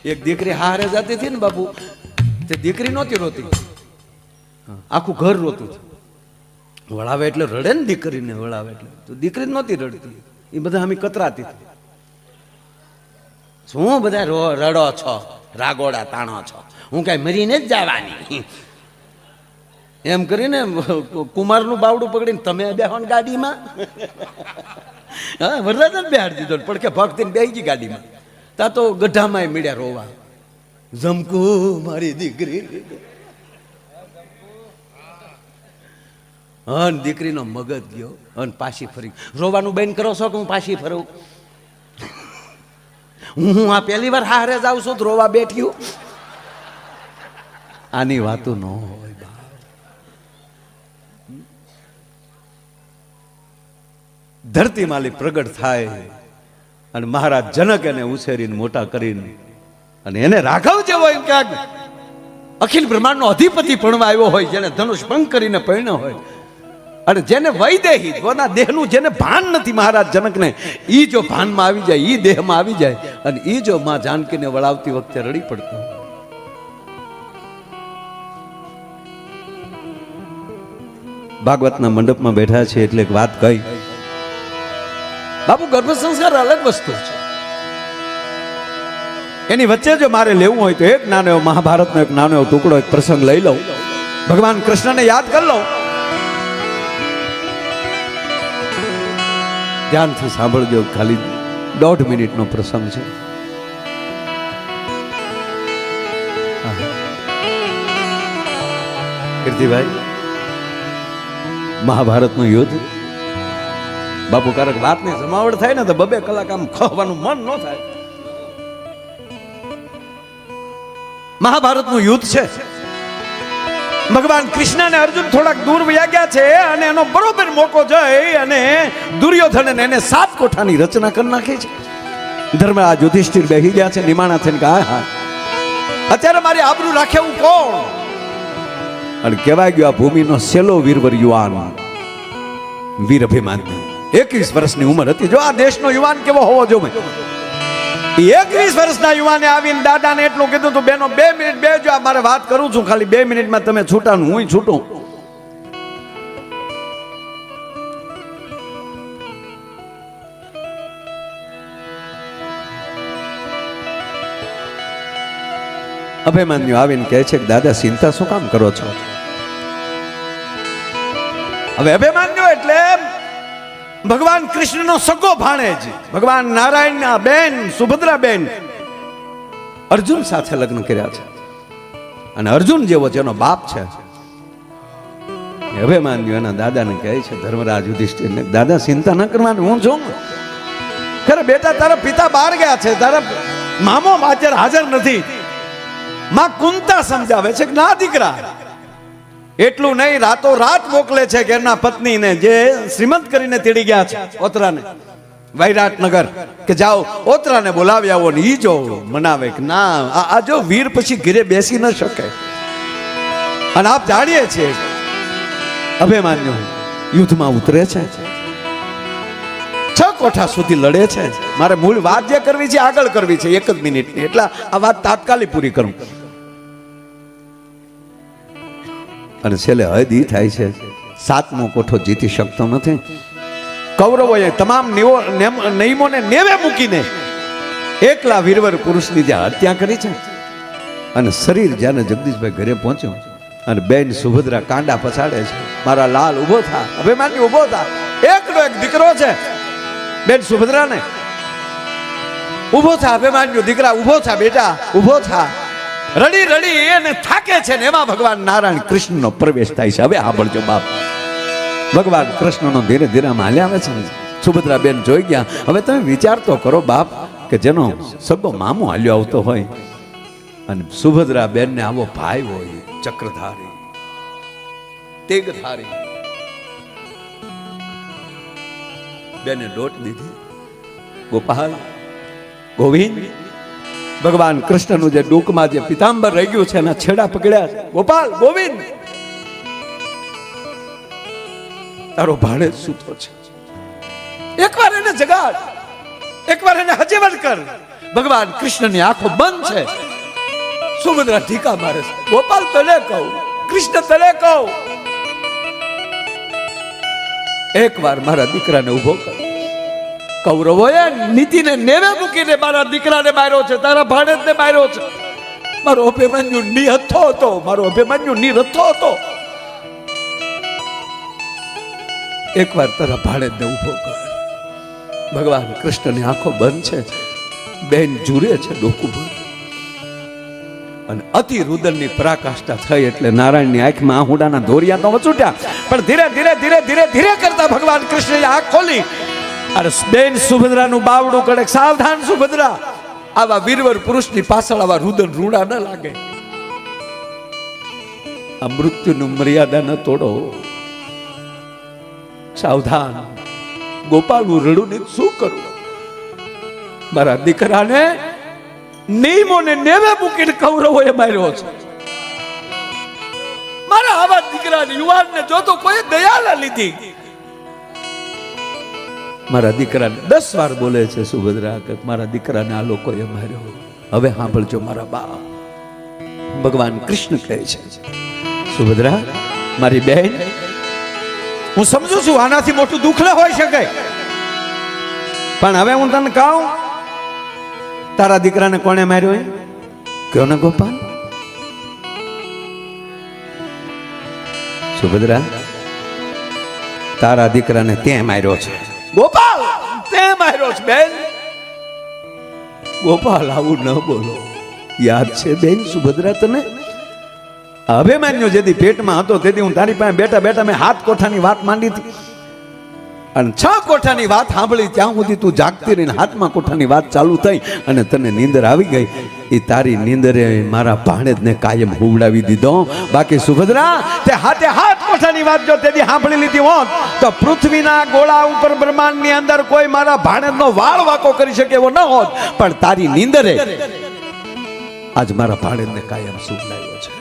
એક દીકરી હારે જતી હતી ને બાપુ, તે દીકરી નહોતી રોતી, આખું ઘર રોતું હતું. વળાવે એટલે રડે ને દીકરીને, વળાવે એટલે તો દીકરી નહોતી રડતી, એ બધા અમે કતરાતી હતી. શું બધા રડો છો, રાગોડા તાણો છો, હું કઈ મરીને જ જવાની એમ કરીને કુમારનું બાવડું પકડીને તમે બેહો ને ગાડીમાં. હા, વરરાજાને બેહાડી દીધો, પણ કે ભક્તિને બેહી ગઈ ગાડીમાં. તા તો ગઢામાં મીડ્યા રોવા, જમકુ મારી દીકરી. હન દીકરીનો મગજ ગયો, હન પાછી ફરી. રોવાનું બેન કરો છો કે હું પાછી ફરું? હું આ પહેલી વાર હારે જાઉં છું તો રોવા બેઠ્યું. આની વાતો ન હોય. ધરતી માલી પ્રગટ થાય અને મહારાજ જનક એને ઉછેરીને મોટા કરીને અને એને રાઘવ જેવો એમ ક્યાંક અખિલ બ્રહ્માંડનો અધિપતિ ભણવા આવ્યો હોય, જેને ધનુષ ભંગ કરીને પરણ્યો હોય અને જેને વૈદેહી પોતાના દેહનું જેને ભાન નથી મહારાજ જનકને, ઈ જો ભાનમાં આવી જાય, ઈ દેહમાં આવી જાય અને ઈ જો માં જાનકીને વળાવતી વખતે રડી પડતો. ભાગવતના મંડપમાં બેઠા છે એટલે એક વાત કહી. બાપુ, ગર્ભ સંસ્કાર અલગ વસ્તુ છે. એની વચ્ચે જો મારે લેવું હોય તો એક નાનો એવો મહાભારતનો એક નાનો એવો ટુકડો, એક પ્રસંગ લઈ લઉં, ભગવાન કૃષ્ણને યાદ કરી લઉં. ધ્યાનથી સાંભળજો, ખાલી 1.5 મિનિટનો પ્રસંગ છે. કીર્તિભાઈ, મહાભારતનું યુદ્ધ બાપુ, ક્યારેક વાતની જમાવટ થાય ને તો 2 કલાક આમ ખવાનું મન ન થાય. મહાભારતનું યુદ્ધ છે. ભગવાન કૃષ્ણ અને અર્જુન થોડાક દૂર વયા ગયા છે અને એનો બરોબર મોકો જઈ અને દુર્યોધન એને 7 કોઠાની રચના કરી નાખી છે. ધર્મરાજ યુધિષ્ઠિર બેહી ગયા છે, નિમાણા થઈને કહે, હા અત્યારે મારી આબરૂ રાખે હું કોણ? અને કહેવાય ગયો આ ભૂમિનો સેલો વીરવર યુવાન વીર અભિમાન્યુ. 21 વર્ષની ઉંમર હતી. જો આ દેશનો યુવાન કેવો હોવો જોઈએ. 21 વર્ષના યુવાને આવીને દાદાને એટલું કીધું તું, બેનો 2 મિનિટ બેજો, આ મારે વાત કરું છું, ખાલી 2 મિનિટમાં તમે છૂટાનું હું છૂટું. અભિમાન્યુ આવીને કહે છે કે દાદા ચિંતા શું કામ કરો છો? હવે અભિમાન્યુ એટલે ભગવાન કૃષ્ણનો સગો ભાણેજ, ભગવાન નારાયણના બેન સુભદ્રા બેન અર્જુન સાથે લગ્ન કર્યા છે અને અર્જુન જેવો જેનો બાપ છે. અભિમાન્યુ એના દાદાને કહે છે, ધર્મરાજ યુધિષ્ઠિરને, દાદા ચિંતા ન કરવાની, હું છું. ખરે બેટા, તારા પિતા બહાર ગયા છે, તારા મામો હાજર નથી. માં કુંતા સમજાવે છે કે ના દીકરા, એટલું નહીં, રાતો રાત મોકલે છે કે એમના પત્નીને જે શ્રીમંત કરીને તેડી ગયા છે ઓતરાને, વૈરાટનગર, કે જાઓ ઓતરાને બોલાવી આવો ને ઈ જો મનાવે કે ના આ જો વીર પછી ઘરે બેસી ન શકે. અને આપ જાણીએ છીએ અભિમાન્યુ યુદ્ધમાં ઉતરે છે, 6 કોઠા સુધી લડે છે. મારે મૂળ વાત જે કરવી છે આગળ કરવી છે 1 જ મિનિટની, એટલે આ વાત તાત્કાલિક પૂરી કરું. અને છેલ્લે હદ ઈ થાય છે, 7મો કોઠો જીતી શકતો નથી. કૌરવોએ તમામ નિયમોને નેવે મૂકીને એકલા વીરવર પુરુષની જે હત્યા કરી છે. અને શરીર જ્યારે જગદીશભાઈ ઘરે પહોંચ્યો અને બેન સુભદ્રા કાંડા પછાડે છે, મારા લાલ ઉભો થા, અભિમાન્યુ ઉભો થા, એકનો એક દીકરો છે. બેન સુભદ્રાને ઉભો થા, અભિમાન્યુ દીકરા ઉભો થા, બેટા ઉભો થા. રડી રડી એને થાકે છે ને એમાં ભગવાન નારાયણ કૃષ્ણનો પ્રવેશ થાય છે. હવે સાંભળજો બાપ, ભગવાન કૃષ્ણનો ધીરે ધીરે આમ હાલ્યા આવે છે. સુભદ્રા બેન જોઈ ગયા. હવે તમે વિચાર તો કરો બાપ, કે જેનો સગો મામો હાલ્યો આવતો હોય અને સુભદ્રા બેન ને આવો ભાઈ હોય, ચક્રધારી તેગધારી, બેને દોટ દીધી. ગોપાલ, ગોવિંદ, ભગવાન કૃષ્ણનું જે ડૂકમાં જે પિતાંબર રહી ગયું છે એના છેડા પકડ્યા છે. ગોપાલ, ગોવિંદ, તારો ભાડે સૂતો છે, એકવાર એને જગાડ, એકવાર એને હજીવન કર. ભગવાન કૃષ્ણની આંખો બંધ છે. સુભદ્રા ઢીકા મારે છે. ગોપાલ તને કહું, કૃષ્ણ તને કહું, એકવાર મારા દીકરાને ઉભો કર. કૌરવોએ નીતિને નેવે મૂકીને મારા દીકરાને માર્યો છે, તારા ભાણેજને માર્યો છે. મારો અભિમન્યુ નિહત્થો હતો, મારો અભિમન્યુ નિરથ્થો હતો. એકવાર તારા ભાણેજને ઉભો કર. ભગવાન કૃષ્ણની આંખો બંધ છે, બેન જુરે છે ડોકું બંધ. અને અતિ રુદનની પરાકાષ્ઠા થઈ એટલે નારાયણની આંખમાં આહુડાના ધોરિયા તો વચૂટ્યા, પણ ધીરે ધીરે ધીરે ધીરે ધીરે કરતા ભગવાન કૃષ્ણએ આંખ ખોલી. અરે બેન સુભદ્રાનું બાવડું કડે, સાવધાન સુભદ્રા, આવા વીરવર પુરુષની પાછળ આવા રુદન રૂડા ન લાગે. આ મૃત્યુનું મર્યાદા ન તોડો. સાવધાન. ગોપાલનું રડું ને શું કરું? મારા દીકરાને નિયમોને નેવે મૂકીને કૌરવોએ માર્યો છે. મારા આવા દીકરાને યુવાનને જોતો કોઈ દયા ન લીધી. મારા દીકરાને 10 વાર બોલે છે સુભદ્રા કે મારા દીકરાને આ લોકોએ માર્યો. હવે સાંભળજો મારા બા. ભગવાન કૃષ્ણ કહે છે, સુભદ્રા મારી બહેન, હું સમજુ છું આનાથી મોટું દુઃખ ન હોઈ શકે, પણ હવે હું તને કહું, તારા દીકરાને કોણે માર્યો એ કયો ને ગોપાલ. સુભદ્રા, તારા દીકરાને તે માર્યો છે. ગોપાલ, તે માર્યો છે બેન. ગોપાલ, આવું ન બોલો. યાદ છે બેન સુભદ્રા તને? અભિમન્યુ જેથી પેટમાં હતો તેથી હું તારી પાસે બેઠા બેઠા મેં 7 કોઠાની વાત માંડી હતી, અને 6 કોઠાની વાત સાંભળી ત્યાં સુધી તું જાગતી રહીને 7મા કોઠાની વાત ચાલુ થઈ અને તને નીંદર આવી ગઈ. એ તારી નીંદરે મારા ભાણેજને કાયમ હુવડાવી દીધો. બાકી સુભદ્રા, તે 7 કોઠાની વાત જો તેથી સાંભળી લીધી હોત તો પૃથ્વીના ગોળા ઉપર બ્રહ્માંડની અંદર કોઈ મારા ભાણેજનો વાળ વાકો કરી શકે એવો ન હોત, પણ તારી નીંદરે આજ મારા ભાણેજને કાયમ સુવડાવ્યો છે.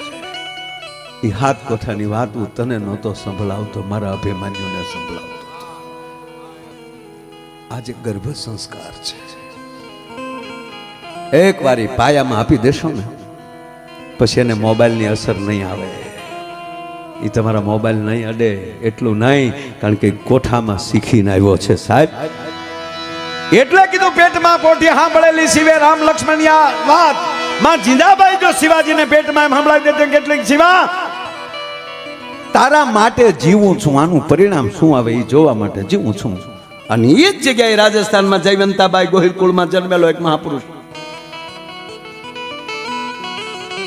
એ 7 કોઠાની વાત હું તને નહોતો સંભળાવતો, મારા અભિમાન્યુને સંભળાવતો. આજે ગર્ભ સંસ્કાર છે. એક વારી પાયામાં આપી દેશો ને પછી એને મોબાઈલની અસર નહીં આવે. એ તમારા મોબાઈલ નહીં અડે એટલું નહીં, કારણ કે કોઠામાં શીખીને આવ્યો છે સાહેબ. એટલે કીધું પેટમાં પોઠી સાંભળેલી શિવે રામ લક્ષ્મણિયા વાત. માં જીંદાબાઈ જો શિવાજીને પેટમાં એમ સંભળાવી દેતી કેટલીક, શિવા તારા માટે જીવું છું, આનું પરિણામ શું આવે એ જોવા માટે જીવું છું. અને એ જ જગ્યાએ રાજસ્થાનમાં જયવંતાબાઈ ગોહિલ કુળમાં જન્મેલો એક મહાપુરુષ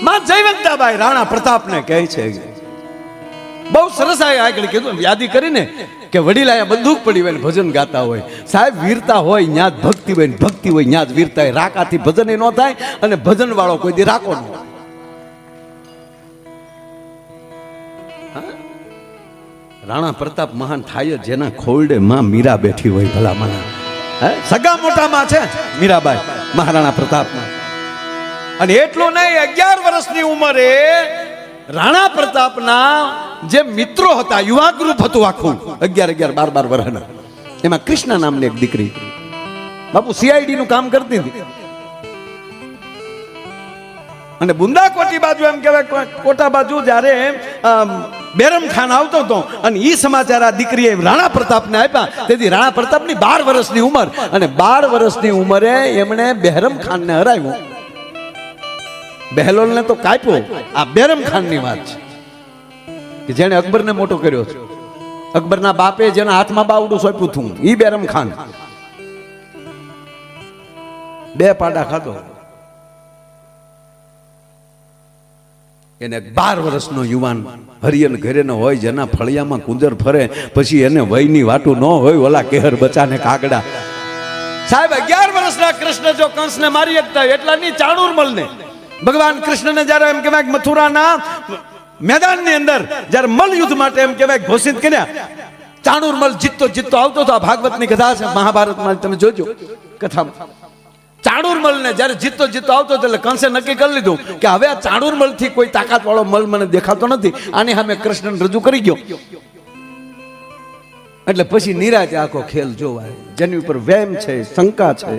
માં જયવંતાબાઈ રાણા પ્રતાપને કહે છે, બહુ સરસ આગળ કીધું યાદી કરીને કે વડીલા બંદૂક પડી હોય ભજન ગાતા હોય. સાહેબ, વીરતા હોય ન્યા જ ભક્તિ હોય, ભક્તિ હોય ન્યા જ વીરતા હોય. રાકાથી ભજન ન થાય અને ભજન વાળો કોઈ દી રાકો ન હોય. રાણા પ્રતાપ મહાન થાય જેના ખોરડે માં મીરા બેઠી હોય. ભલા માના સગા મોટામાં છે મીરાબાઈ મહારાણા પ્રતાપમાં. અને એટલું નહીં, 11 વર્ષની ઉંમરે રાણા પ્રતાપના જે મિત્રો હતા, યુવા ગ્રુપ હતું આખું, 11, 12 વર્ષના, એમાં કૃષ્ણા નામની એક દીકરી બાપુ સીઆઈડી નું કામ કરતી હતી. અને બુંદાકોટી બાજુ એમ કહેવાય કોટા બાજુ જ્યારે બેરમ ખાન આવતો હતો અને એ સમાચાર આ દીકરીએ રાણા પ્રતાપને આપ્યા. તેથી રાણા પ્રતાપની 12 વર્ષની ઉંમર, અને 12 વર્ષની ઉંમરે એમણે બેરમ ખાનને હરાવ્યો. બહેલોલને તો કાપ્યો. આ બેરમ ખાનની વાત છે કે જેણે અકબરને મોટો કર્યો છે. અકબરના બાપે જેના હાથમાં બાવડું સોંપ્યું હતું ઈ બેરમ ખાન. 2 પાડા ખાધો. એને 12 વર્ષનો યુવાન હરિયન ઘરે ન હોય, જેના ફળિયામાં કુંજર ફરે, પછી એને વયની વાટું ન હોય, ઓલા કેહર બચાને કાગડા. સાહેબ, 11 વર્ષના કૃષ્ણ જો કંસને મારી શકતા એટલાની ચાણૂરમલને ભગવાન કૃષ્ણને જ્યારે એમ કહેવાય મથુરાના મેદાનની અંદર જ્યારે મલ યુદ્ધ માટે એમ કહેવાય ઘોષિત કર્યા, ચાણૂરમલ જીતતો આવતો હતો. આ ભાગવતની કથા છે, મહાભારતમાં તમે જોજો કથામાં. ચાણૂરમલને જ્યારે જીતતો આવતો એટલે કંસે નક્કી કરી લીધું કે હવે આ ચાણૂરમલ થી કોઈ તાકાત વાળો મલ મને દેખાતો નથી, આની સામે કૃષ્ણને રજૂ કરી ગયો. એટલે પછી નિરાતે આખો ખેલ જોવાય. જેની ઉપર વેમ છે, શંકા છે,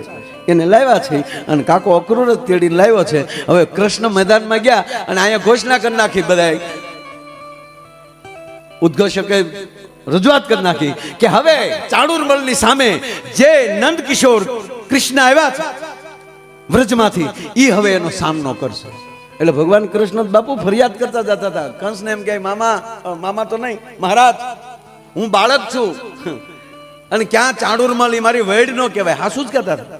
એને લાવ્યા છે અને કાકો અક્રૂર જ તેડીને લાવ્યો છે. હવે કૃષ્ણ મેદાનમાં ગયા અને અહીંયા ઘોષણા કરી નાખી, બધા ઉદ્ઘોષકે રજૂઆત કરી નાખી કે હવે ચાણૂરમલની સામે જે નંદ કિશોર કૃષ્ણ આવ્યા છે વ્રજમાંથી, ઈ હવે એનો સામનો કરશે. એટલે ભગવાન કૃષ્ણ બાપુ ફરિયાદ કરતા જતા હતા. કંસને એમ કહે, મામા, મામા તો નહીં, મહારાજ, હું બાળક છું અને ક્યાં ચાણૂરમલ મારી વેડ નો કહેવાય. હા, શું જ કહેતા હતા?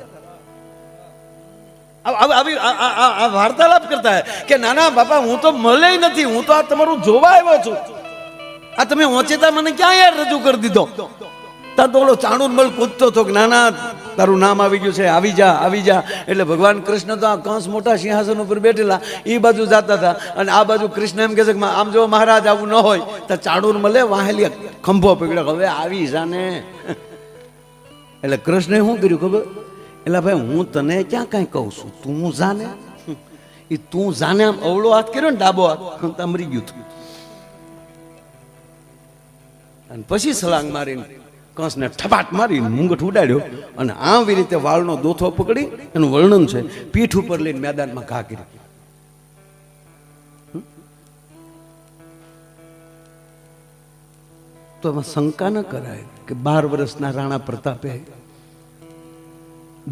આ વાર્તાલાપ કરતા કે નાના બાપા, હું તો મળે નથી, હું તો આ તમારું જોવા આવ્યો છું. આ તમે ઓચેતા મને ક્યાં યાર રજૂ કરી દીધો? ત્યાં તો ઓલો ચાણૂરમલ કૂદતો હતો કે નાના, તારું નામ આવી ગયું છે, આવી જા, આવી જા. એટલે ભગવાન કૃષ્ણ તો આ કંસ મોટા સિંહાસન ઉપર બેઠેલા એ બાજુ જતા હતા અને આ બાજુ કૃષ્ણ એમ કહે છે કે આમ જો મહારાજ આવું ન હોય તો ચાણૂરમલે વાહેલી ખંભો પકડ્યો, હવે આવી જાને. એટલે કૃષ્ણે શું કર્યું ખબર? એટલે ભાઈ, હું તને ક્યાં કાંઈ કહું છું, તું જાને. એ તું જાને આમ અવળો હાથ કર્યો ને, ડાબો હાથ, મરી ગયું હતું. અને પછી સલાંગ મારીને કંસને ઠપાટ મારીને મુંગઠ ઉડાડ્યો અને આવી રીતે વાળનો દોથો પકડી એનું વર્ણન છે, પીઠ ઉપર લઈને મેદાનમાં ઘા કરી. તો એમાં શંકા ન કરાય કે 12 વર્ષના રાણા પ્રતાપે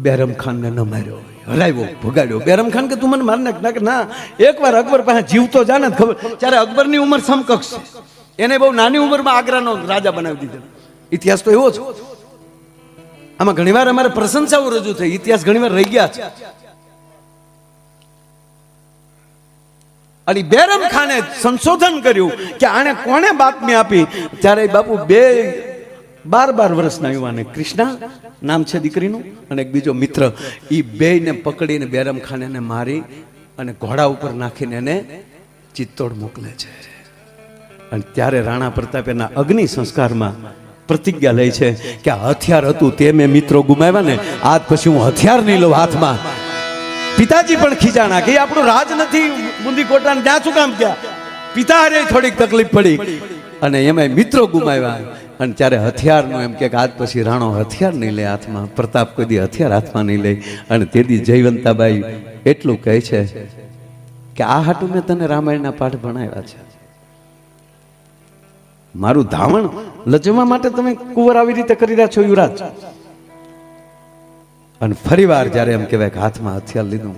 બેરમખાનને ન માર્યો, હરાવ્યો, ભગાડ્યો. બેરમખાન કે તું મને માર નાખ. ના, એકવાર અકબર પાસે જીવતો જાને ખબર, ત્યારે અકબરની ઉંમર સમકક્ષ છે, એને બહુ નાની ઉંમરમાં આગ્રાનો રાજા બનાવી દીધો. ઇતિહાસ તો એવો છે. આમાં ઘણીવાર અમારે પ્રશંસાઓ રજૂ થઈ, ઇતિહાસ ઘણીવાર રહી ગયા છે. અને બેરમ ખાને સંશોધન કર્યું કે આને કોણે બાતમી આપી, ત્યારે બાપુ 12 વર્ષના યુવાને, કૃષ્ણા નામ છે દીકરીનું, અને એક બીજો મિત્ર, એ બેયને પકડીને બેરમ ખાને મારી અને ઘોડા ઉપર નાખીને એને ચિત્તોડ મોકલે છે. અને ત્યારે રાણા પ્રતાપેના અગ્નિ સંસ્કારમાં પ્રતિજ્ઞા લે છે કે આ હથિયાર હતું તે મેં મિત્રો ગુમાવ્યા ને, આજ પછી હું હથિયાર નહીં લઉં હાથમાં. પિતાજી પણ ખીજાણા કે આપણું રાજ નથી બુંદી કોટાને, ત્યાં શું કામ ગયા? પિતા હારે થોડીક તકલીફ પડી અને એમાં મિત્રો ગુમાવ્યા. અને ત્યારે હથિયારનું એમ કે આજ પછી રાણો હથિયાર નહીં લે હાથમાં, પ્રતાપ કોઈ દી હથિયાર હાથમાં નહીં લે. અને તેથી જયવંતાબાઈ એટલું કહે છે કે આ હાટું મેં તને રામાયણના પાઠ ભણાવ્યા છે. મારું ધાવણ લજવા માટે તમે કુંવર આવી રીતે કરી રહ્યા છો યુવરાજ. અને ફરીવાર જ્યારે એમ કહેવાય કે હાથમાં હથિયાર લીધું,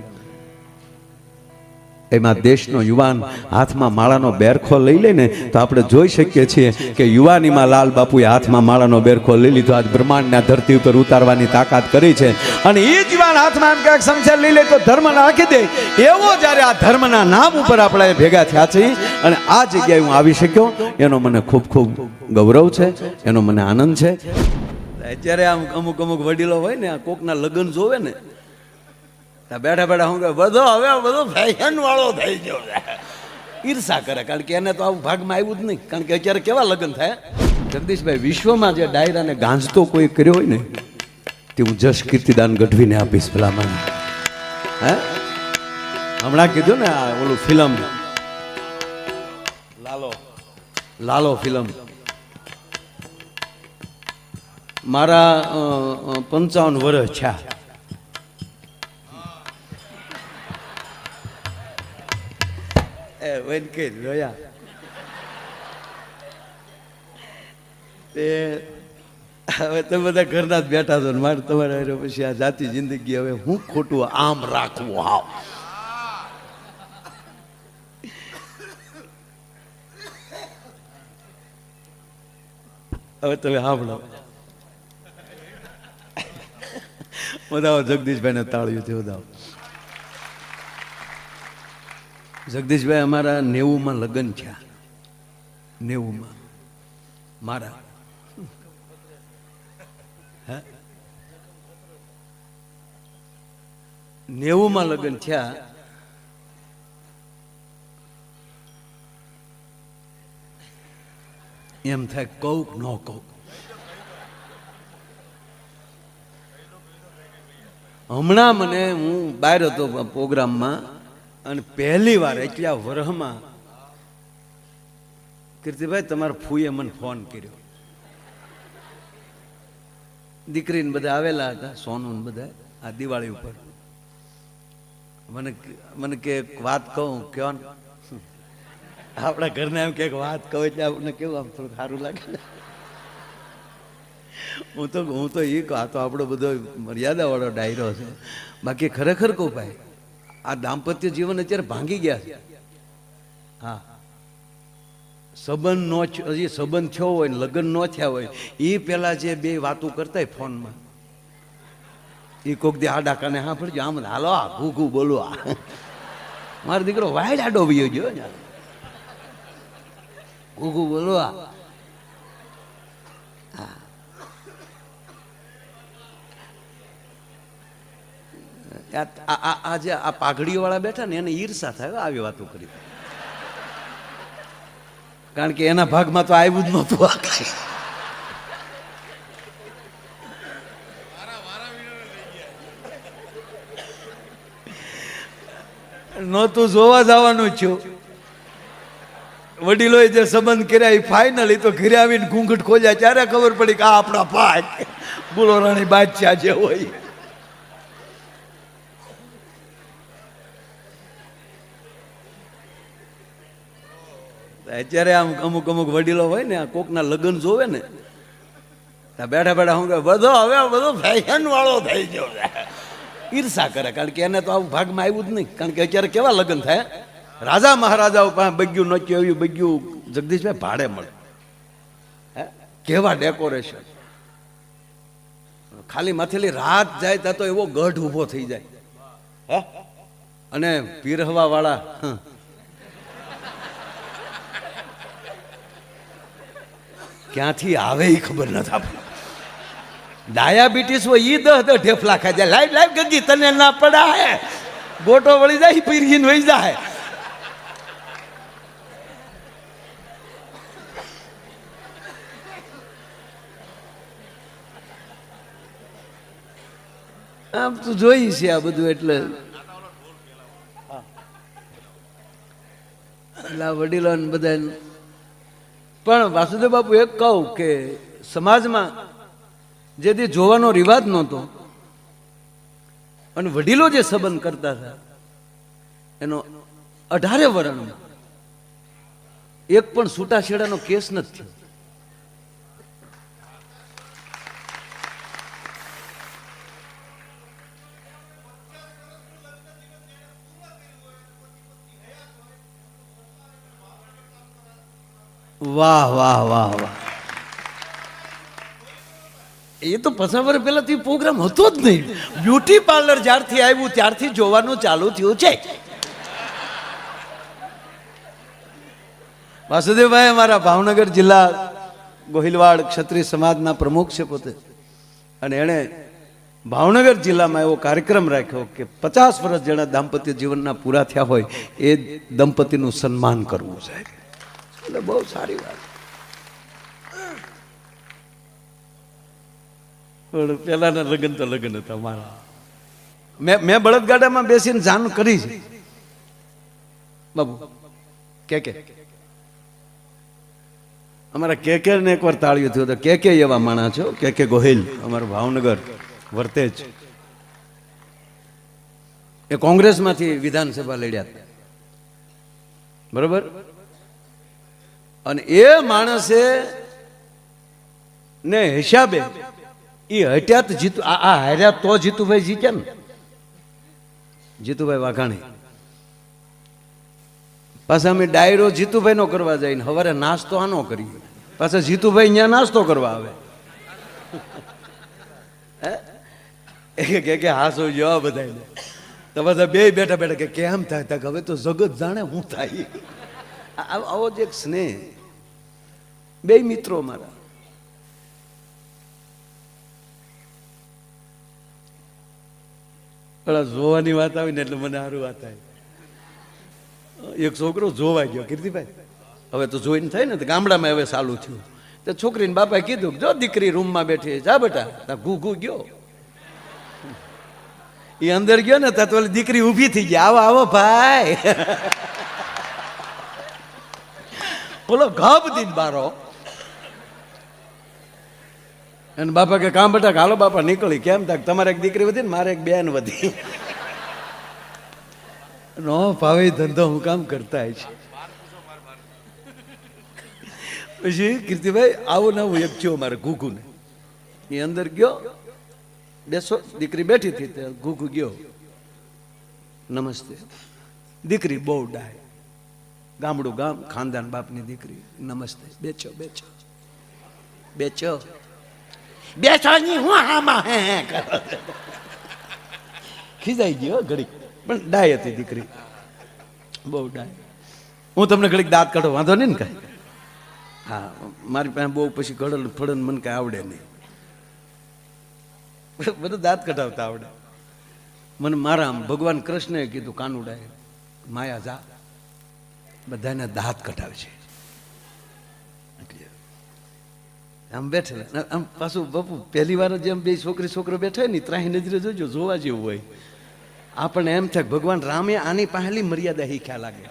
એમાં દેશનો યુવાન હાથમાં માળાનો બેરખો લઈ લે ને, તો આપણે જોઈ શકીએ છીએ કે યુવાનીમાં લાલ બાપુએ હાથમાં માળાનો બેરખો લઈ લીધો, આજ બ્રહ્માંડના ધરતી ઉપર ઉતારવાની તાકાત કરી છે. અને એ જ યુવાન હાથમાં એમ ક્યાંક સમસ્યા લઈ લે તો ધર્મ નાખી દે, એવો જ્યારે આ ધર્મના નામ ઉપર આપણે ભેગા થયા છીએ અને આ જગ્યાએ હું આવી શક્યો, એનો મને ખૂબ ખૂબ ગૌરવ છે, એનો મને આનંદ છે. અત્યારે આમ અમુક વડીલો હોય ને, કોકના લગ્ન જોવે ને, બેઠા બેઠા હું બધો ફેશન વાળો થઈ ગયો, ઈર્ષા કરે. કારણ કે એને તો આવું ભાગમાં આવ્યું જ નહીં. કારણ કે અત્યારે કેવા લગ્ન થાય જગદીશભાઈ, વિશ્વમાં જે ડાયરાને ગાંજતો કોઈ કર્યો હોય ને, તે હું જશ કીર્તિદાન ગઢવીને આપીશ ભલામણ. હે, હમણાં કીધું ને આ ઓલું ફિલ્મ લાલો ફિલ્મ, મારા 55 વર્ષ થયા. હવે તમે બધા ઘરના જ બેઠા છો, મારે તમારે પછી આ જાતિ જિંદગી હવે હું ખોટું આમ રાખવું. હાવ હવે તમે સાંભળો. વધાવો જગદીશભાઈ ને તાળીઓ થી વધાવો. જગદીશભાઈ અમારા 90માં લગ્ન થયા. 90માં મારા 90માં લગ્ન થયા. એમ થાય કહું ન કહું. હમણાં મને હું બહાર હતો પ્રોગ્રામમાં અને પહેલી વાર એટલા વરહમાં કીર્તિભાઈ તમારા ફૂઈએ મને ફોન કર્યો. દીકરીને બધા આવેલા હતા, સોનું બધા આ દિવાળી ઉપર. મને કે વાત કહું કયો ને, આપણા ઘરને એમ કે વાત કહું એટલે આપણને કેવું આમ થોડું સારું લાગે. હું તો એ કહું, આ તો આપણો બધો મર્યાદાવાળો ડાયરો છે. બાકી ખરેખર કહું ભાઈ, આ દાંપત્ય જીવન અત્યારે ભાંગી ગયા છે. હા, સંબંધ નો હજી સંબંધ થયો હોય ને લગ્ન ન થયા હોય એ પેલા જે બે વાતો કરતા હોય ફોનમાં, એ કોક દે આડા કાને હા પડજો આમ હાલો આ ઘૂ બોલો આ મારો દીકરો વાયડ આડો વયો ગયો ને ઘૂ બોલો આ. આજે આ પાઘડીઓ વાળા બેઠા ને એને ઈર્ષા થાય આવી વાતો કરી, કારણ કે એના ભાગમાં તો આવ્યું જ નહોતું. નહોતું જોવા જવાનું છું. વડીલોએ જે સંબંધ કર્યા એ ફાઇનલ, એ તો ઘરે આવીને ઘૂંઘટ ખોલ્યા ત્યારે ખબર પડી કે આ આપણા ભાઈ બોલો રાણી બાદશાહ જે હોય. અત્યારે આમ અમુક વડીલો હોય ને કોકના લગ્ન જોવે ને બેઠા બેઠા હું બધો હવે બધો ફેશન વાળો થઈ ગયો, ઈર્ષા કરે. કારણ કે એને તો આવું ભાગમાં આવ્યું જ નહીં. કારણ કે અત્યારે કેવા લગ્ન થાય, રાજા મહારાજાઓ પાસે બગ્યું નચ્યું એવું બગ્યું જગદીશભાઈ ભાડે મળે. હે કેવા ડેકોરેશન, ખાલી માથેલી રાત જાય ત્યાં તો એવો ગઢ ઊભો થઈ જાય. હે અને પીરહવા વાળા ક્યાંથી આવે એ ખબર નથી આપણને. ડાયાબિટીસ હોય એ 10 ઢેફલા ખાઈ જાય. લાઈવ લાઈવ ગગી તને ના પડા હે, ગોટો વળી જાય પીરહીને વહી જાય. આમ તું જોઈ છે આ બધું. એટલે વડીલો બધા. પણ વાસુદેવ બાપુ એક કહું કે સમાજમાં જેથી જોવાનો રિવાજ નહોતો અને વડીલો જે સંબંધ કરતા હતા એનો 18 વર્ષમાં એક પણ છૂટાછેડાનો કેસ નથી થયો. વાહ વાહ વાહ વાહ. એ તો 50 વર્ષ પહેલા તો પ્રોગ્રામ હતો જ નહીં. બ્યુટી પાર્લર જ્યારથી આવ્યું ત્યારથી જોવાનું ચાલુ થયું છે. વાસુદેવભાઈ અમારા ભાવનગર જિલ્લા ગોહિલવાડ ક્ષત્રિય સમાજના પ્રમુખ છે પોતે, અને એણે ભાવનગર જિલ્લામાં એવો કાર્યક્રમ રાખ્યો કે 50 વર્ષ જેના દાંપત્ય જીવનના પૂરા થયા હોય એ દંપતીનું સન્માન કરવું સાહેબ. એટલે બહુ સારી વાત. પેલાના લગ્ન તો લગ્ન હતા મારા. મેં બળદગાડામાં બેસીને જાણ કરી છે બાબુ. કે અમારા કે ને એકવાર તાળ્યું થયું તો કે એવા માણસ છો, કે ગોહિલ અમારું ભાવનગર વર્તેજ. એ કોંગ્રેસમાંથી વિધાનસભા લડ્યા, બરોબર. અને એ માણસે ને હિસાબે એ હટ્યા તો જીતુ આ હાર્યા તો જીતુભાઈ જીત્યા ને, જીતુભાઈ વાઘાણી. પાછા અમે ડાયરો જીતુભાઈ નો કરવા જઈને સવારે નાસ્તો આનો કરીએ, પાછા જીતુભાઈ અહીંયા નાસ્તો કરવા આવે. કે હાસો જવા બધા તો બધા બે બેઠા બેઠા કે કેમ થાય, હવે તો જગત જાણે હું થાય. આવો જ એક સ્નેહ. બે મિત્રો મારા જોવાની વાત આવી ને એટલે મને સારું વાત થાય. એક છોકરો જોવા ગયો કીર્તિભાઈ, હવે તો જોઈને થાય ને તો ગામડામાં હવે ચાલુ થયું. તો છોકરીને બાપાએ કીધું જો દીકરી રૂમમાં બેઠી જા બેટા, ત્યાં ઘૂ ગયો. એ અંદર ગયો ને ત્યાં તો દીકરી ઊભી થઈ ગઈ, આવો આવો ભાઈ. બોલો ઘબ દીન બારો. અને બાપા કે કામ બટા હાલો બાપા નીકળી. કેમ થાય? તમારે એક દીકરી વધી ને મારે એક બેન વધી. નો ભાવે ધંધો હું કામ કરતા છે. પછી કીર્તિભાઈ આવું નવું એક થયો મારે ઘૂઘુને. એ અંદર ગયો, બેસો, દીકરી બેઠી હતી, ઘૂઘુ ગયો, નમસ્તે. દીકરી બહુ ડાય, ગામડું ગામ, ખાનદાન બાપની દીકરી. નમસ્તે, બેચો બેચો બેચો બેચો ની હું હામાં હે કરો. ખીજાઈ ગયો ઘડીક, પણ ડાય હતી દીકરી, બહુ ડાય. હું તમને ઘડીક દાંત કાઢો, વાંધો નહીં ને કાંઈ? હા, મારી પાસે બહુ પછી ગળલ ફળન મને કાંઈ આવડે નહીં, બધું દાંત કઢાવતા આવડે મને. મારા ભગવાન કૃષ્ણએ કીધું કાનુડાએ, માયા જા, બધાને દાંત કઢાવે છે. આમ બેઠેલા, આમ પાછું બાપુ પહેલી વાર જેમ બે છોકરી છોકરો બેઠા ને ત્રાહી નજરે જોજો, જોવા જેવું હોય. આપણને એમ થાય ભગવાન રામે આની પહેલી મર્યાદા શીખ્યા લાગે,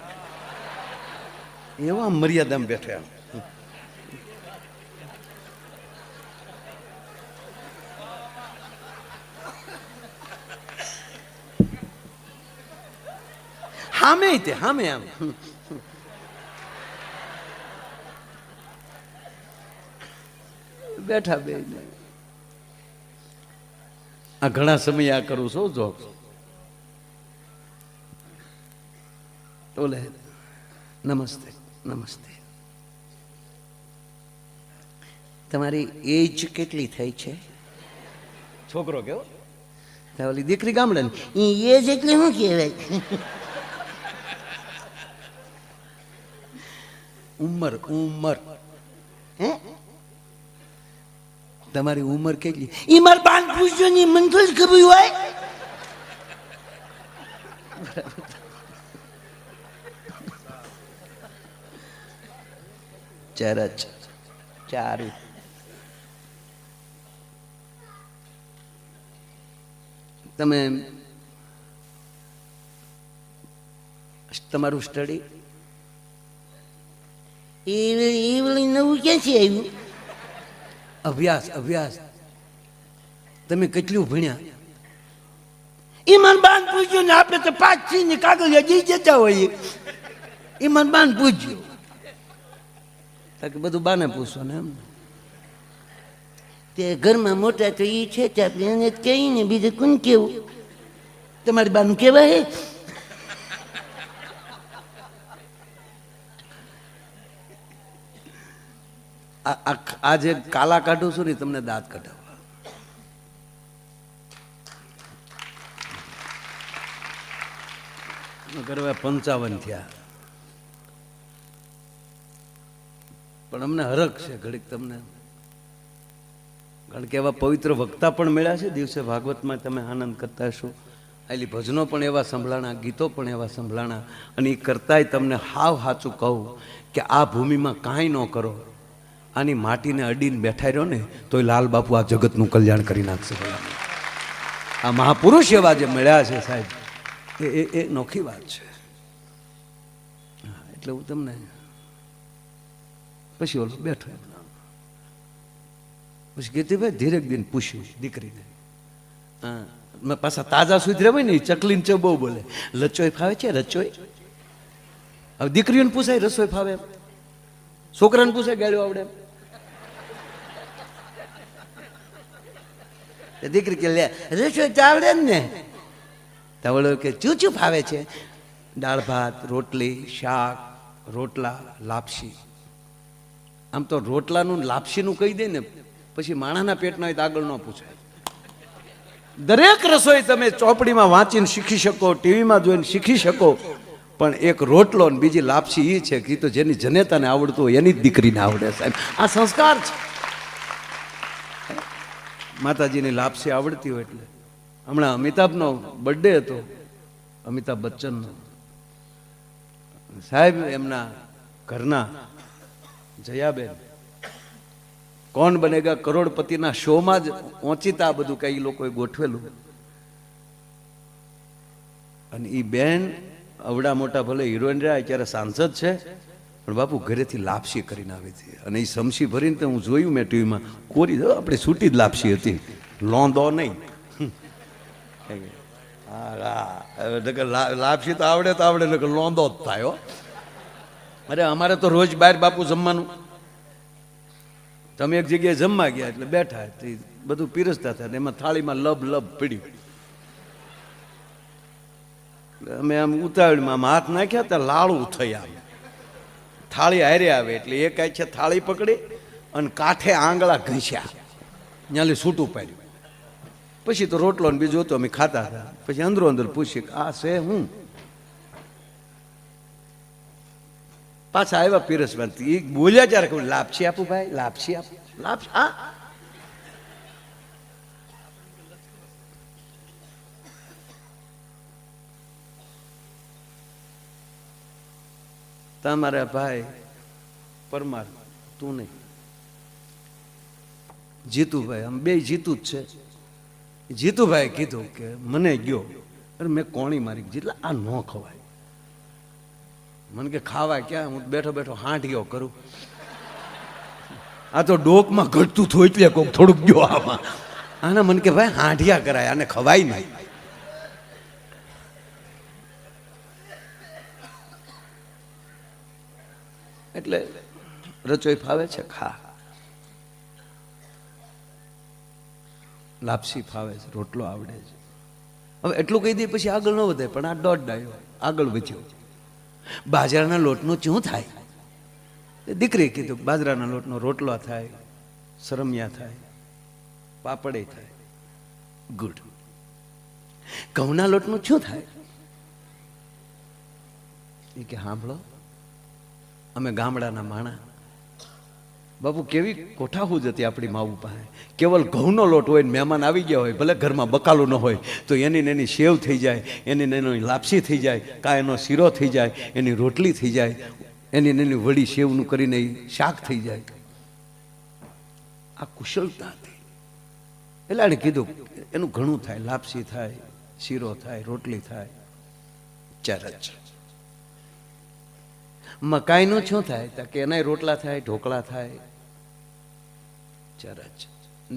એવા મર્યાદામાં બેઠા. હામે તે હામે આમ બેઠા બે. આ ઘણા સમય આ કરું છું જો. બોલે નમસ્તે નમસ્તે. તમારી એજ કેટલી થઈ છે? છોકરો કેવો? ઓલી દીકરી ગામડાની એજ એટલે શું કહેવાય? ઉંમર ઉંમર. હે? તમારી ઉંમર કેટલી? ઈ માર બાન પૂછજો ની, મને થોડી ખબર હોય. ચરચ ચારું. તમે તમારું સ્ટડી એ વળી નવું ક્યાંથી આવ્યું? અભ્યાસ અભ્યાસ તમે કેટલું ભણ્યા? ઈ મન બાન પૂછજો ને, આપણે તો 5 ની કાગળ જઈ જતા હોઈએ. ઈ મન બાન પૂછજો. કે બધું બાને પૂછો ને એમ. તે ઘરમાં મોટા તો ઈ છે, આપણે એને જ કહી ને, બીજું કોણ કેવું? તમારી બાનું કેવાય? આ જે કાલા કાઢું છું ને તમને દાંત કઢાવવા. કરવા 55 થયા, પણ અમને હરખ છે ઘડીક તમને, કારણ કે એવા પવિત્ર વક્તા પણ મળ્યા છે. દિવસે ભાગવતમાં તમે આનંદ કરતા હશો. આલી ભજનો પણ એવા સંભળાણા, ગીતો પણ એવા સંભળાણા. અને એ કરતાંય તમને હાવ સાચું કહું કે આ ભૂમિમાં કાંઈ ન કરો, આની માટીને અડીને બેઠા રહ્યો ને તોય લાલ બાપુ આ જગતનું કલ્યાણ કરી નાખશે. આ મહાપુરુષ એવા જે મળ્યા છે સાહેબ, એ નોખી વાત છે. એટલે હું તમને પછી ઓલો બેઠો પછી કીર્તિભાઈ ધીરે દિન પૂછ્યું દીકરીને. હા, મેં પાછા તાજા સુધરે હોય ને, ચકલીને ચો બહુ બોલે. લચોય ફાવે છે? રચોય હવે દીકરીઓને પૂછાય રસોઈ ફાવે? છોકરાને પૂછાય ગાળ્યો આવડે? દીકરી કે લે રસોઈ તો આવડે ને. તવળો કે ચૂચું ફાવે છે? દાળ ભાત, રોટલી, શાક, રોટલા, લાપસી. આમ તો રોટલાનું લાપસીનું કહી દે ને પછી માણાના પેટના હોય તો આગળ ન પૂછાય. દરેક રસોઈ તમે ચોપડીમાં વાંચીને શીખી શકો, ટીવીમાં જોઈને શીખી શકો, પણ એક રોટલો ને બીજી લાપસી એ છે કે તો જેની જનેતાને આવડતું હોય એની જ દીકરીને આવડે સાહેબ. આ સંસ્કાર છે. માતાજીની લાપસી આવડતી હોય એટલે. હમણાં અમિતાભનો બર્થડે હતો, અમિતાભ બચ્ચનનો. સાહેબ એમના ઘરના જયાબેન કોણ બનેગા કરોડપતિના શોમાં જ ઓચિતા આ બધું કઈ લોકોએ ગોઠવેલું. અને એ બેન અવડા મોટા ભલે હિરોઈન રહ્યા, અત્યારે સાંસદ છે, પણ બાપુ ઘરેથી લાપસી કરીને આવી હતી અને એ સમસી ભરીને તો હું જોયું મેં ટીવીમાં કોરી આપણે છૂટી જ લાપસી હતી, લોંદો નહીં. લાપસી તો આવડે નકર લોંદો જ થાય હો. અરે અમારે તો રોજ બહાર બાપુ જમવાનું. તમે એક જગ્યાએ જમવા ગયા એટલે બેઠા બધું પીરસતા હતા, એમાં થાળીમાં લબ પીડ્યું. અમે આમ ઉતાવળમાં આમ હાથ નાખ્યા ત્યાં લાળું થઈ આવે, થાળી હારે આવે એટલે એક છે થાળી પકડી અને કાંઠે આંગળા ઘસ્યા, ત્યાંથી છૂટું પાડ્યું. પછી તો રોટલો ને બીજું હતું, અમે ખાતા હતા. પછી અંદર પૂછ્યું આ છે હું. પાછા આવ્યા પીરસમાં, એ બોલ્યા ત્યારે કહું લાપસી આપું ભાઈ, લાપસી આપું, લાપસી હા. તમારા ભાઈ પરમાર, તું નહીં, જીતુભાઈ, આમ બે જીતું જ છે. જીતુભાઈ કીધું કે મને ગયો, અરે મેં કોણી મારી જેટલા આ ન ખવાય. મને કે ખાવા ક્યાં, હું બેઠો બેઠો હાંઠિયો કરું. આ તો ડોકમાં ઘટતું થયું એટલે કોક થોડુંક ગયો આમાં. આના મને કે ભાઈ હાંઠિયા કરાય, આને ખવાય નહીં. એટલે રચોઈ ફાવે છે, ખા. લાપસી ફાવે છે, રોટલો આવડે છે. હવે એટલું કહી દે પછી આગળ ન વધે, પણ આ દોઢ ડાયો આગળ વધ્યો. બાજરાના લોટનું શું થાય? દીકરીએ કીધું બાજરાના લોટનો રોટલો થાય, સરમિયા થાય, પાપડે થાય. ગુડ. ઘઉંના લોટનું શું થાય? એ કે સાંભળો, અમે ગામડાના માણા, બાપુ કેવી કોઠાહુ જ હતી આપણી માવું પાસે. કેવલ ઘઉંનો લોટ હોય ને મહેમાન આવી ગયા હોય, ભલે ઘરમાં બકાલું ન હોય તો એની એની સેવ થઈ જાય, એની એની લાપસી થઈ જાય, કાં એનો શીરો થઈ જાય, એની રોટલી થઈ જાય, એની એની વડી સેવનું કરીને શાક થઈ જાય. આ કુશળતા હતી. એટલે એણે કીધું એનું ઘણું થાય, લાપસી થાય, શીરો થાય, રોટલી થાય. ચરચ. મકાઈનું શું થાય? કે એના રોટલા થાય, ઢોકળા થાય. ચરચ.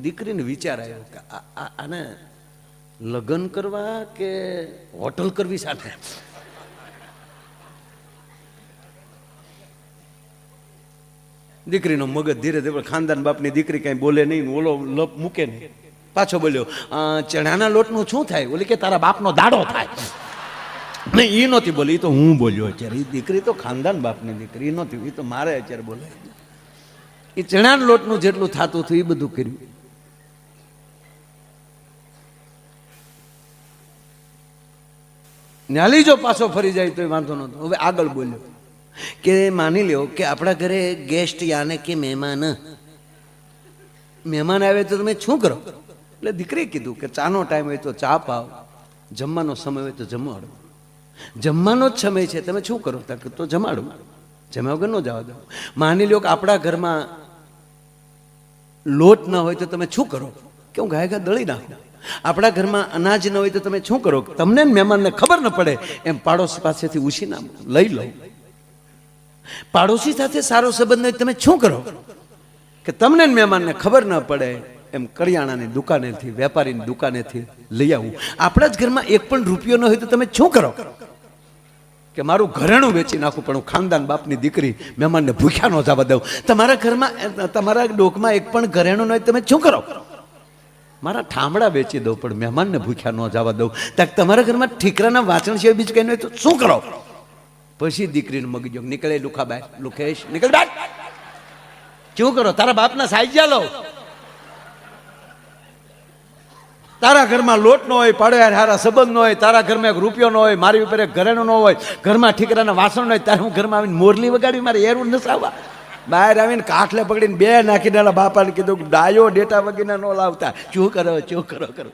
દીકરીને વિચાર આવ્યો કે આને લગ્ન કરવા કે હોટલ કરવી સાથે. દીકરીનો મગજ ધીરે ધીરે, ખાનદાન બાપની દીકરી કઈ બોલે નહીં, ઓલો લપ મૂકે નહીં. પાછો બોલ્યો ચણાના લોટનું શું થાય? ઓલી કે તારા બાપનો દાડો થાય. નહીં, એ નહોતી બોલી, એ તો હું બોલ્યો અત્યારે. એ દીકરી તો ખાનદાન બાપની દીકરી નહોતી, એ તો મારે અત્યારે બોલે. એ ચણાના લોટનું જેટલું થતું હતું એ બધું કર્યું. ન્યાલી જો પાછો ફરી જાય તો વાંધો નહોતો. હવે આગળ બોલ્યો કે માની લ્યો કે આપણા ઘરે ગેસ્ટ યાને કે મહેમાન આવે તો તમે શું કરો? એટલે દીકરીએ કીધું કે ચાનો ટાઈમ હોય તો ચા પાવ, જમવાનો સમય હોય તો જમાડો. જમવાનો જ સમય છે, તમે શું કરો? તો જમાડું, જમ્યા વગર ન જવા દો. માની લ્યો કે આપણા ઘરમાં લોટ ન હોય તો તમે શું કરો? કે હું ગાય દળી નાખું. આપણા ઘરમાં અનાજ ન હોય તો તમે શું કરો? તમને મહેમાનને ખબર ન પડે એમ પાડોશી પાસેથી ઉછીના લઈ લો. પાડોશી સાથે સારો સંબંધ હોય તમે શું કરો? કે તમને મહેમાનને ખબર ન પડે એમ કરિયાણાની દુકાનેથી, વેપારીની દુકાનેથી લઈ આવું. આપણા જ ઘરમાં એક પણ રૂપિયો ન હોય તો તમે શું કરો? કે મારું ઘરેણું વેચી નાખું, પણ હું ખાનદાન બાપની દીકરી, મહેમાનને ભૂખ્યા ન જવા દઉં. તમારા ઘરમાં, તમારા ડોકમાં એક પણ ઘરેણું ન હોય તમે શું કરો? મારા ઠામડા વેચી દઉં પણ મહેમાનને ભૂખ્યા ન જવા દઉં. તમારા ઘરમાં ઠીકરાના વાંચણ સિવાય બીજું કંઈ ન હોય તો શું કરો? પછી દીકરીને મગજો નીકળે, લુખાબાઈ, લુખેશ નીકળ બાય. શું કરો? તારા બાપના સાઈજા લો. તારા ઘરમાં લોટ ન હોય, પાડો યાર હારા સંબંધ ન હોય, તારા ઘરમાં એક રૂપિયો ન હોય, મારી ઉપર એક ઘરેણું ન હોય, ઘરમાં ઠીકરાના વાસણ ન હોય, તારે હું ઘરમાં આવીને મોરલી વગાડી મારે એરું નસાવવા? બહાર આવીને કાઠલે પકડીને બે નાખીને બાપાને કીધું ડાયો ડેટા વગેરે ન લાવતા. શું કરો કરો?